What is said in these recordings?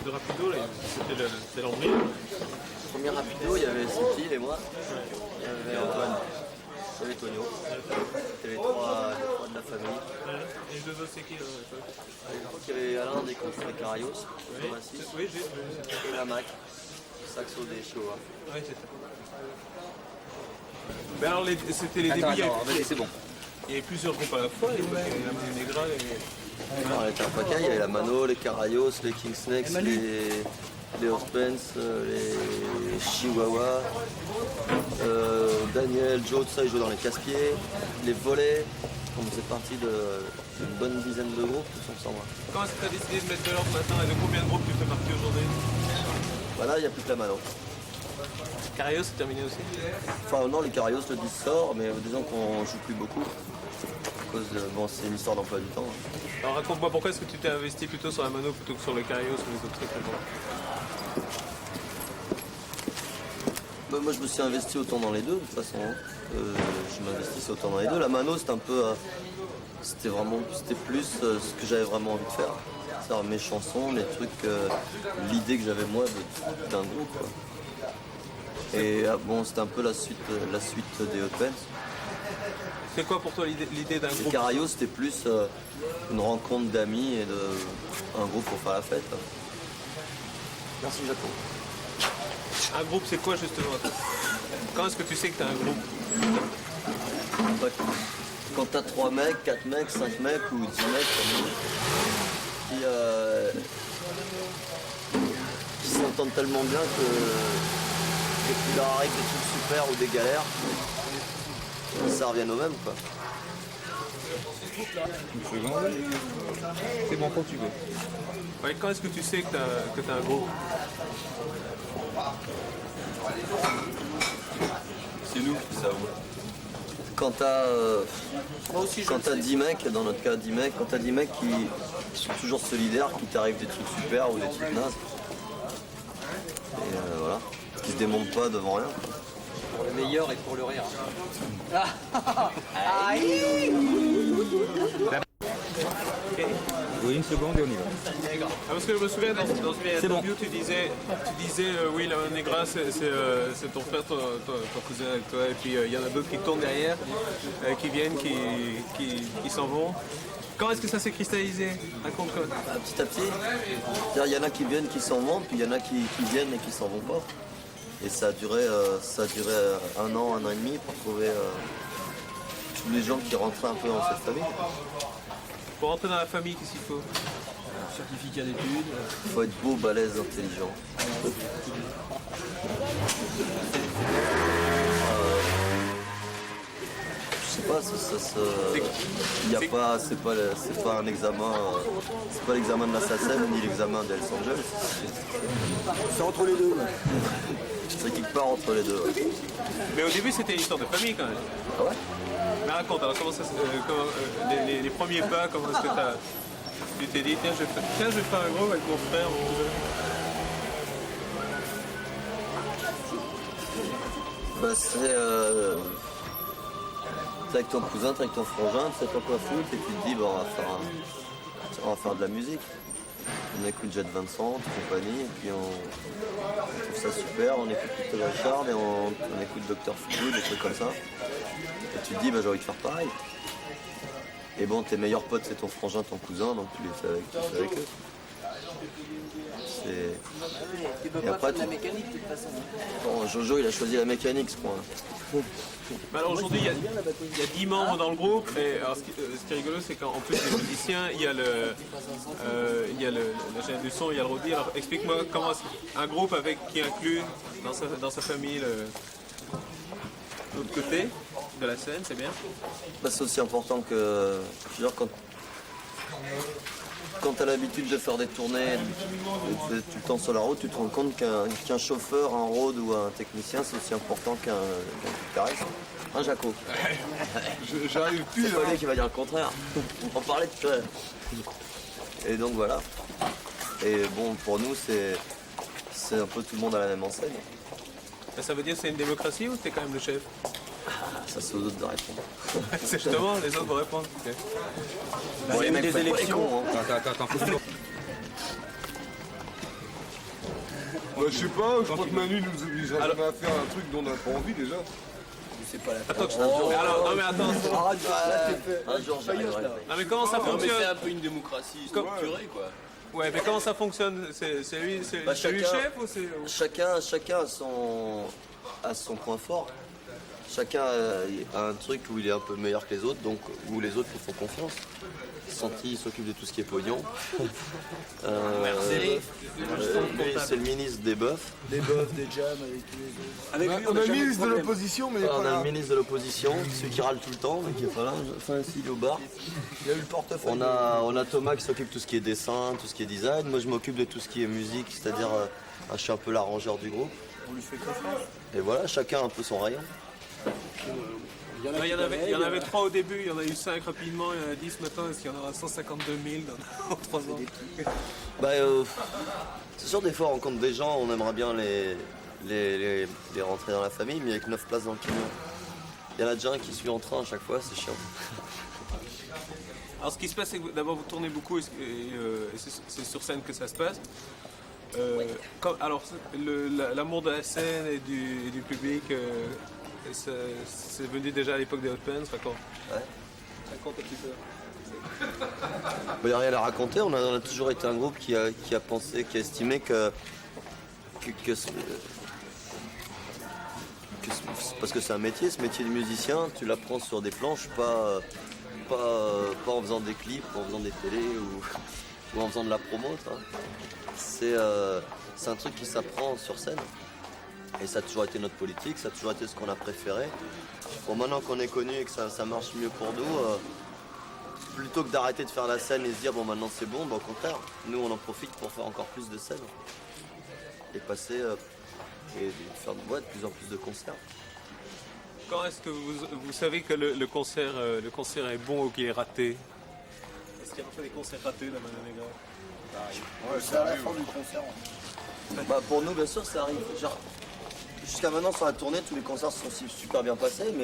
De Rapido, là, c'était l'embryon. Premier rapido, il y avait Sophie et moi. Il y avait Antoine. Il y avait Tonio. Il y avait trois de la famille. Et les deux autres, c'est qui là, Il y avait Alain des Carayos, Oui, j'ai. et la Mac, saxo des Shoah. Oui, c'est ça. Ben alors, c'était les débuts, C'est bon. il y avait plusieurs groupes à la fois, il y avait la Mano Negra et... Alors, les Tarpaca, il y avait la Mano, les Carayos, les King Snakes, les Horspens, les Chihuahua, Daniel, Joe, tout ça, ils jouaient dans les casse-pieds, les volets. On faisait partie d'une bonne dizaine de groupes, tous ensemble. Comment est-ce que tu as décidé de mettre de l'ordre maintenant et de combien de groupes tu fais partie aujourd'hui? Voilà, il n'y a plus que la Mano. Carayos, c'est terminé aussi? Enfin non, les Carayos, le disque sort, mais disons qu'on joue plus beaucoup. À cause de, bon, c'est une histoire d'emploi du temps. Alors raconte-moi pourquoi est-ce que tu t'es investi plutôt sur la Mano plutôt que sur le Carayos ou les autres trucs là-bas? Moi je me suis investi autant dans les deux de toute façon. Je m'investissais autant dans les deux. La Mano c'était un peu. C'était plus ce que j'avais vraiment envie de faire. C'est-à-dire mes chansons, les trucs, l'idée que j'avais moi d'un groupe. Quoi. Et bon, c'était un peu la suite des Hot Pants. C'est quoi pour toi l'idée d'un groupe? Les Carayos c'était plus une rencontre d'amis et un groupe pour faire la fête. Merci Jaco. Un groupe c'est quoi justement? Quand est-ce que tu sais que t'as un groupe? Quand t'as 3 mecs, 4 mecs, 5 mecs ou 10 mecs comme nous, qui s'entendent tellement bien que tu leur arrive des trucs super ou des galères, ça revient au même quoi. Une seconde. C'est bon quand tu veux. Ouais, quand est-ce que tu sais que t'as un groupe? C'est nous qui savons. Quand t'as 10 mecs, dans notre cas 10 mecs, quand t'as 10 mecs qui sont toujours solidaires, qui t'arrivent des trucs super ou des trucs nazes. Et voilà, qui se démontent pas devant rien. Pour le meilleur et pour le rire. Oui, une seconde et on y va. Parce que je me souviens dans une interview, tu disais oui, la Mano Negra c'est ton frère, ton cousin avec toi, et puis il y en a d'autres qui tournent derrière, qui viennent, qui s'en vont. Quand est-ce que ça s'est cristallisé? Raconte-moi. Petit à petit, il y en a qui viennent, qui s'en vont, puis il y en a qui viennent et qui s'en vont pas. Et ça a duré 1 an, 1 an et demi pour trouver tous les gens qui rentraient un peu dans cette famille. Pour rentrer dans la famille, qu'est-ce qu'il faut? Certificat d'études. Il faut être beau, balèze, intelligent. Je sais pas, c'est pas un examen, c'est pas l'examen de la SACEM ni l'examen de Los Angeles. C'est entre les deux. C'est quelque part entre les deux. Ouais. Mais au début, c'était une histoire de famille quand même. Ah ouais? Mais raconte, alors comment ça, les premiers pas, comment est-ce que tu t'es dit, tiens, je vais faire un groupe avec mon frère, mon cousin. Bah t'es avec ton cousin, t'es avec ton frangin, tu sais pas quoi foutre, et tu te dis, bah, on va faire de la musique. On écoute Jet Vincent, compagnie, et puis on trouve ça super, on écoute Little Richard et on écoute Dr. Foo, des trucs comme ça. Et tu te dis, bah, j'ai envie de faire pareil. Et bon, tes meilleurs potes, c'est ton frangin, ton cousin, donc tu les fais avec eux. Et après, la mécanique de toute façon. Bon, Jojo, il a choisi la mécanique, ce point. Alors aujourd'hui, il y a 10 membres dans le groupe, et alors, ce qui est rigolo, c'est qu'en plus des musiciens, il y a l'ingénieur du son, il y a le Rodi. Alors explique-moi comment un groupe qui inclut dans sa famille l'autre côté de la scène, c'est bien. Bah, c'est aussi important que, je veux dire, quand tu as l'habitude de faire des tournées, tout le temps sur la route, tu te rends compte qu'un chauffeur, un road ou un technicien, c'est aussi important qu'un guitariste. Hein, Jaco? J'arrive plus. C'est pas lui qui va dire le contraire. On parlait de toi. Et donc voilà. Et bon, pour nous, c'est un peu tout le monde à la même enseigne. Ça veut dire que c'est une démocratie ou t'es quand même le chef? Ça c'est aux autres de répondre. C'est justement, les autres vont répondre. Ok. Bon, les mecs, des faites pas les élections. cons, hein. Attends. Bah, je sais pas, je crois que Manu nous obligera jamais à faire un truc dont on n'a pas envie déjà. Attends, alors, non mais attends. Un jour j'arriverai. Non mais comment ça Non, mais c'est fonctionne? un peu une démocratie structurée, quoi. Ouais, mais comment ça fonctionne? C'est lui, Bah, c'est lui le chacun- chef ou c'est... Chacun a son point fort. Chacun a un truc où il est un peu meilleur que les autres, donc où les autres lui font confiance. Santi s'occupe de tout ce qui est pognon. Lui, c'est le ministre des bœufs. Des bœufs, des jams avec tous les autres. On a le ministre de l'opposition, mais il est On pas a là. le ministre de l'opposition, celui qui râle tout le temps, mais qui est pas là. Enfin, s'il est au bar. Il a eu le portefeuille. On a Thomas qui s'occupe de tout ce qui est dessin, tout ce qui est design. Moi, je m'occupe de tout ce qui est musique, c'est-à-dire, je suis un peu l'arrangeur du groupe. On lui fait confiance. Et voilà, chacun a un peu son rayon. Non, il y en avait 3 au début, il y en a eu 5 rapidement, il y en a 10 maintenant, est-ce qu'il y en aura 152 000 dans 3 ans? Bah, c'est sûr, des fois, on rencontre des gens, on aimerait bien les rentrer dans la famille, mais avec 9 places dans le camion. Il y en a déjà un qui suit en train à chaque fois, c'est chiant. Alors ce qui se passe, c'est que d'abord vous tournez beaucoup et c'est sur scène que ça se passe. Alors l'amour de la scène et du public, c'est venu déjà à l'époque des Hot Pants, raconte. Ouais. Raconte un petit peu. Il n'y a rien à raconter, on a toujours été un groupe qui a pensé, qui a estimé parce que c'est un métier, ce métier de musicien, tu l'apprends sur des planches, pas en faisant des clips, en faisant des télés ou en faisant de la promo. C'est un truc qui s'apprend sur scène. Et ça a toujours été notre politique, ça a toujours été ce qu'on a préféré. Bon, maintenant qu'on est connu et que ça marche mieux pour nous, plutôt que d'arrêter de faire la scène et se dire bon maintenant c'est bon, au contraire, nous on en profite pour faire encore plus de scènes. Et passer et faire de plus en plus de concerts. Quand est-ce que vous savez que le concert est bon ou qu'il est raté? Est-ce qu'il y a parfois des concerts ratés dans Mano Negra? C'est à la fin du concert. Bah, pour nous bien sûr ça arrive. Genre, jusqu'à maintenant sur la tournée tous les concerts se sont super bien passés,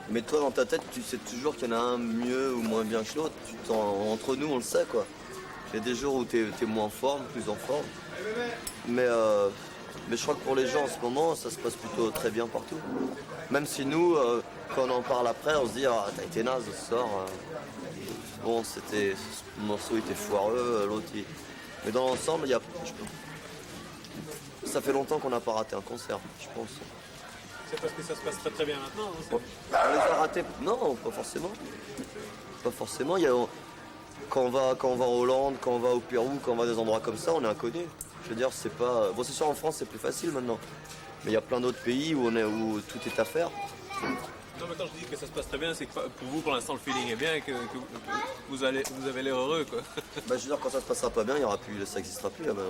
mais toi dans ta tête tu sais toujours qu'il y en a un mieux ou moins bien que l'autre. Entre nous on le sait quoi. Il y a des jours où t'es moins en forme, plus en forme. Mais je crois que pour les gens en ce moment ça se passe plutôt très bien partout. Même si nous quand on en parle après on se dit ah t'as été naze ce soir. Bon c'était. Le morceau était foireux, l'autre il. Mais dans l'ensemble, ça fait longtemps qu'on n'a pas raté un concert, je pense. C'est parce que ça se passe très très bien maintenant. Hein, On les a ratés? Non, pas forcément. Pas forcément. Quand on va en Hollande, quand on va au Pérou, quand on va à des endroits comme ça, on est inconnu. Je veux dire, c'est pas. Bon, c'est sûr en France, c'est plus facile maintenant. Mais il y a plein d'autres pays où tout est à faire. Non, mais quand je dis que ça se passe très bien, c'est que pour vous, pour l'instant, le feeling est bien et que vous avez l'air heureux, quoi. Bah, je veux dire, quand ça se passera pas bien, ça n'existera plus là-bas.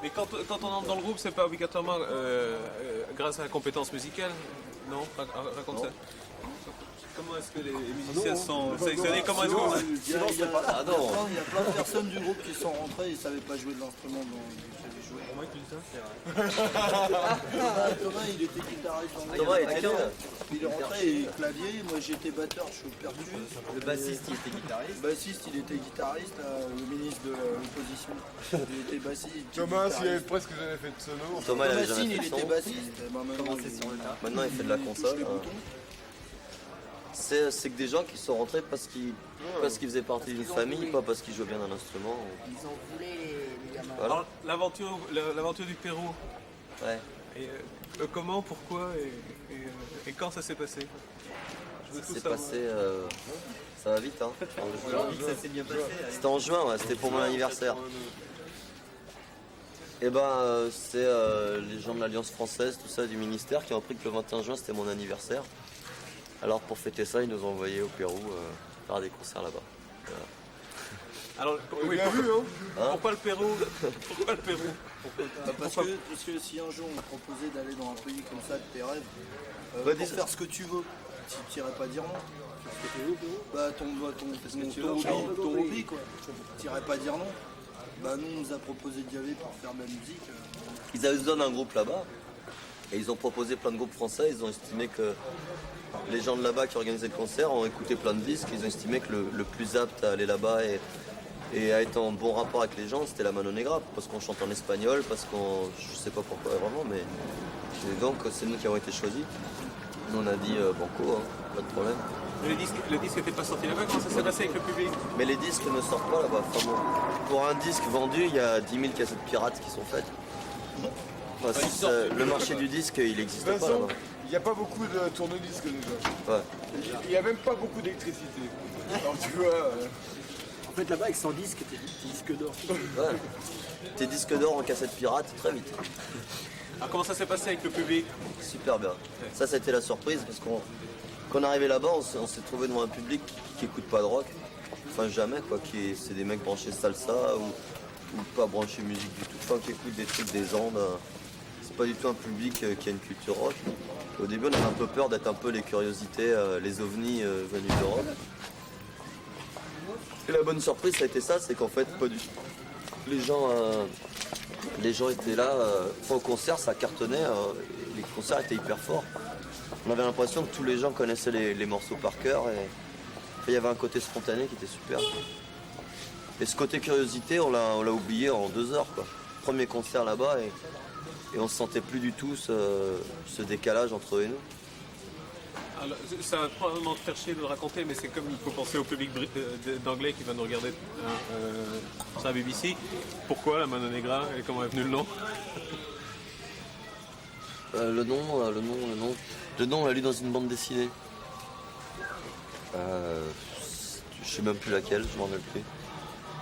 Mais quand on entre dans le groupe, c'est pas obligatoirement grâce à la compétence musicale, non? Raconte ça. Comment est-ce que les musiciens sont sélectionnés? Comment est-ce que Sinon, c'est pas là. Ah non. Il y a plein de personnes du groupe qui sont rentrées et ne savaient pas jouer de l'instrument dont ils joué. Thomas, il était guitariste dans le Thomas était là. Il est rentré et clavier, moi j'étais batteur, je suis au percu. Le bassiste, il était guitariste. Le bassiste, il était guitariste, le ministre de l'opposition. Il était bassiste. Thomas, il guitariste. avait presque jamais fait de solo. Thomas, il avait Thomasine, jamais il fait de était son. bassiste. Maintenant, il fait de la console. C'est que des gens qui sont rentrés parce qu'ils faisaient partie d'une famille, pas parce qu'ils jouaient bien d'un instrument. Ils ont voulu les gamins. Voilà. Alors, l'aventure du Pérou, Ouais. et, comment, pourquoi et quand ça s'est passé? Je veux tout C'est savoir. passé. Ça va vite, hein. Ça s'est bien passé. C'était en juin, ouais, c'était pour mon anniversaire. Et ben, c'est les gens de l'Alliance française, tout ça, du ministère, qui ont appris que le 21 juin c'était mon anniversaire. Alors pour fêter ça, ils nous ont envoyés au Pérou faire des concerts là-bas. Voilà. Alors, oui, Bien vu, hein. pourquoi le Pérou? Pourquoi le Pérou? Parce que si un jour on te proposait d'aller dans un pays comme ça de tes rêves, Bah, pour faire ce que tu veux, tu n'irais pas dire non. Bah ton hobby quoi. Tu n'irais pas dire non. Bah nous on nous a proposé d'y aller pour faire de la musique. Ils avaient besoin d'un groupe là-bas. Et ils ont proposé plein de groupes français, ils ont estimé que les gens de là-bas qui organisaient le concert ont écouté plein de disques, ils ont estimé que le plus apte à aller là-bas et à être en bon rapport avec les gens, c'était la Mano Negra, parce qu'on chante en espagnol, parce qu'on... je sais pas pourquoi vraiment, mais... Et donc c'est nous qui avons été choisis. Nous on a dit banco, hein, pas de problème. Le disque n'était pas sorti là-bas, comment ça s'est passé avec le public? Mais les disques ne sortent pas là-bas. Enfin, bon, pour un disque vendu, il y a 10 000 cassettes pirates qui sont faites. Enfin, le marché du disque, il n'existe pas Vincent, là-bas. il n'y a pas beaucoup de tourne-disques déjà. Ouais. Il n'y a même pas beaucoup d'électricité. Alors tu vois... En fait, là-bas, avec 100 disques, t'es disque d'or. Ouais. Tes disques d'or en cassette pirate, très vite. Alors comment ça s'est passé avec le public? Super bien. Ça a été la surprise parce qu'on... Quand on est arrivé là-bas, on s'est trouvé devant un public qui écoute pas de rock. Enfin jamais quoi, c'est des mecs branchés salsa ou pas branchés musique du tout, enfin qui écoutent des trucs des Andes. C'est pas du tout un public qui a une culture rock. Au début on avait un peu peur d'être un peu les curiosités, les ovnis venus d'Europe. Et la bonne surprise ça a été ça, c'est qu'en fait pas du tout. Les gens étaient là, au concert ça cartonnait, les concerts étaient hyper forts. On avait l'impression que tous les gens connaissaient les morceaux par cœur et il y avait un côté spontané qui était super. Et ce côté curiosité, on l'a oublié en 2 heures, quoi. Premier concert là-bas et on se sentait plus du tout ce décalage entre eux et nous. Alors, ça va probablement te faire chier de le raconter, mais c'est comme il faut penser au public d'anglais qui va nous regarder sur la BBC. Pourquoi la Mano Negra et comment est venu le nom? Le nom, on l'a lu dans une bande dessinée. Je sais même plus laquelle, je m'en rappelle plus.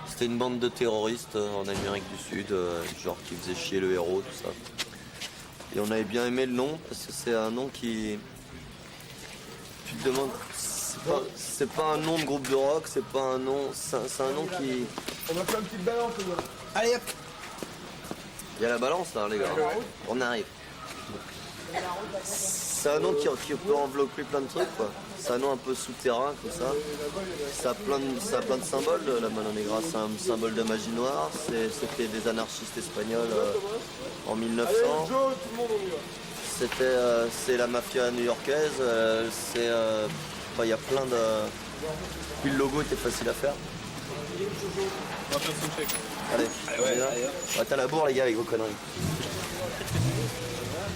C'était une bande de terroristes en Amérique du Sud, genre qui faisait chier le héros, tout ça. Et on avait bien aimé le nom parce que c'est un nom qui... Tu te demandes, c'est pas un nom de groupe de rock, c'est pas un nom, c'est un nom qui... On a fait une petite balance les gars. Allez hop. Il y a la balance là les gars, on arrive. C'est un nom qui peut envelopper plein de trucs quoi. C'est un nom un peu souterrain comme ça. Ça a plein de symboles, la Mano Negra. C'est un symbole de magie noire. C'était des anarchistes espagnols en 1900. C'est la mafia new-yorkaise. Il y a plein de... Puis le logo était facile à faire. On va faire son check. Allez, on y va. Ouais, t'as la bourre les gars avec vos conneries.